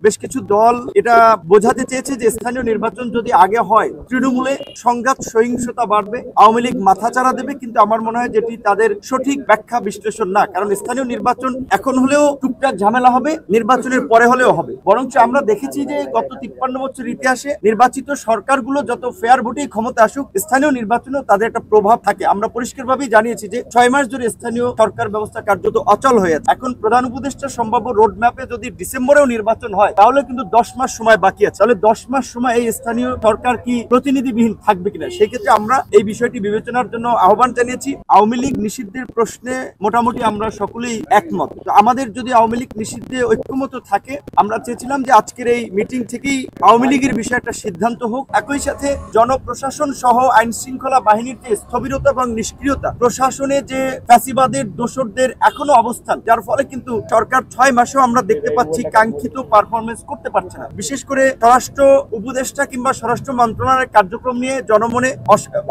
বেশ কিছু দল এটা বোঝাতে চেয়েছে যে স্থানীয় নির্বাচন যদি আগে হয় তৃণমূলে সংঘাত সহিংসতা বাড়বে, আওয়ামী লীগ মাথাচাড়া দেবে, কিন্তু আমার মনে হয় যেটি তাদের সঠিক ব্যাখ্যা বিশ্লেষণ না। কারণ স্থানীয় নির্বাচন এখন হলেও টুকটাক ঝামেলা হবে, নির্বাচনের পরে হলেও হবে। বরঞ্চ আমরা দেখেছি যে গত 53 বছর ইতিহাসে নির্বাচিত সরকারগুলো যত ফেয়ার ভোটেই ক্ষমতা আসুক, স্থানীয় নির্বাচনেও তাদের একটা প্রভাব থাকে। আমরা পরিষ্কারভাবেই জানিয়েছি যে 6 মাস ধরে স্থানীয় সরকার ব্যবস্থা কার্যত অচল হয়ে আছে। এখন প্রধান উপদেষ্টা সম্ভাব্য রোড ম্যাপে যদি ডিসেম্বরেও নির্বাচন হয় তাহলে কিন্তু 10 মাস সময় বাকি আছে। তাহলে 10 মাস সময় এই স্থানীয় সরকার কি প্রতিনিধিবিহীন থাকবে কিনা, সেই ক্ষেত্রে আমরা এই বিষয়টি বিবেচনার জন্য আহ্বান জানিয়েছি। আওয়ামী লীগ নিষিদ্ধের প্রশ্নে মোটামুটি আমরা সকলেই একমত। তো আমাদের যদি আওয়ামী লীগ নিষিদ্ধে ঐক্যমত থাকে, আমরা চেয়েছিলাম যে আজকের এই মিটিং থেকেই আওয়ামী লীগের বিষয়ে একটা সিদ্ধান্ত হোক। একই সাথে জনপ্রশাসন সহ আইন শৃঙ্খলা বাহিনীর যে স্থবিরতা এবং নিষ্ক্রিয়তা, প্রশাসনে যে ফ্যাসিবাদের দোসরদের এখনো অবস্থান, যার ফলে কিন্তু সরকার 6 মাসেও আমরা দেখতে পাচ্ছি কাঙ্ক্ষিত পারফরমেন্স করতে পারছে না। বিশেষ করে স্বরাষ্ট্র উপদেষ্টা কিংবা স্বরাষ্ট্র মন্ত্রণালয়ের কার্যক্রম নিয়ে জনমনে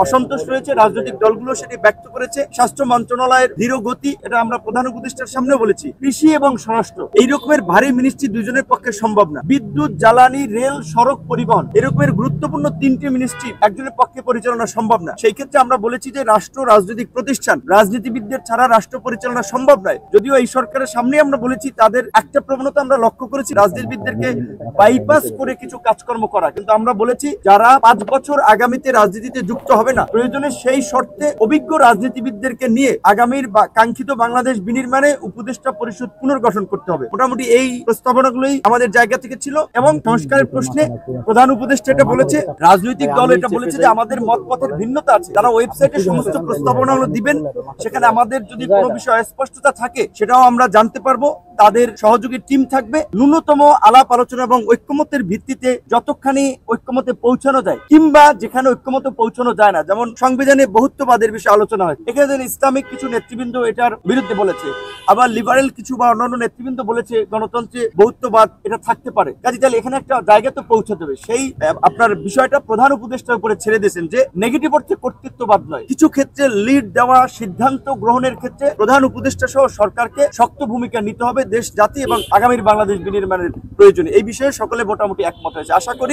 অসন্তোষ রয়েছে, রাজনৈতিক দলগুলো সেটি ব্যক্ত করেছে। স্বাস্থ্য মন্ত্রণালয়ের ধীর গতি, এটা আমরা প্রধান উপদেষ্টার সামনে বলেছি। কৃষি এবং স্বরাষ্ট্র, এই রকমের ভারী মিনিস্ট্রি দুজনের পক্ষে সম্ভব না। বিদ্যুৎ, জ্বালানি, রেল, সড়ক, পরিবহন, এরকমের গুরুত্বপূর্ণ 3টি মিনিস্ট্রি একজনের পক্ষে পরিচালনা সম্ভব না। সেই ক্ষেত্রে আমরা বলেছি যে রাষ্ট্র রাজনৈতিক প্রতিষ্ঠান, রাজনীতিবিদদের ছাড়া রাষ্ট্র পরিচালনা সম্ভব নয়। যদিও এই সরকারের সামনে আমরা বলেছি, তাদের একটা প্রবণতা আমরা লক্ষ্য করেছি, রাজনীতিবিদদেরকে বাইপাস করে কিছু কাজকর্ম করা। কিন্তু আমরা বলেছি যারা 5 বছর আগামীতে রাজনীতিতে যুক্ত হবে না, প্রয়োজনে সেই শর্তে অভিজ্ঞ রাজনীতিবিদদেরকে নিয়ে আগামীর কাঙ্ক্ষিত বাংলাদেশ বিনির্মাণে উপদেষ্টা পরিষদ পুনর্গঠন করতে হবে। মোটামুটি এই প্রস্তাবনাগুলোই আমাদের জায়গা থেকে ছিল। এবং সংস্কারের প্রশ্নে প্রধান উপদেষ্টা এটা বলেছে, রাজনৈতিক দল এটা বলেছে যে আমাদের মত পথের ভিন্নতা আছে, তারা ওয়েবসাইটে সমস্ত প্রস্তাবনাগুলো দিবেন, সেখানে আমাদের যদি কোনো বিষয়ে অস্পষ্টতা থাকে সেটাও আমরা জানতে পারবো। তাদের সহযোগী টিম থাকবে। ন্যূনতম আলাপ আলোচনা এবং ঐক্যমতের ভিত্তিতে যতখানি ঐক্যমতে পৌঁছানো যায়, কিংবা যেখানে ঐক্যমতে পৌঁছানো যায় না, যেমন সংবিধানে বহুত্ববাদের বিষয়ে আলোচনা হয়, এখানে ইসলামিক কিছু নেতৃবৃন্দ এটার বিরুদ্ধে বলেছে, আবার লিবারেল কিছু বা অন্যান্য নেতৃবৃন্দ বলেছে গণতন্ত্রে বহুত্ববাদ এটা থাকতে পারে। কাজে তাহলে এখানে একটা জায়গা তো পৌঁছাতে হবে। সেই আপনার বিষয়টা প্রধান উপদেষ্টার উপরে ছেড়ে দিয়েছেন যে নেগেটিভ অর্থে কর্তৃত্ববাদ নয়, কিছু ক্ষেত্রে লিড দেওয়া, সিদ্ধান্ত গ্রহণের ক্ষেত্রে প্রধান উপদেষ্টা সহ সরকারকে শক্ত ভূমিকা নিতে হবে দেশ, জাতি এবং আগামীর বাংলাদেশ বিনির্মাণের প্রয়োজনে। এই বিষয়ে সকলে মোটামুটি একমত হয়েছে। আশা করি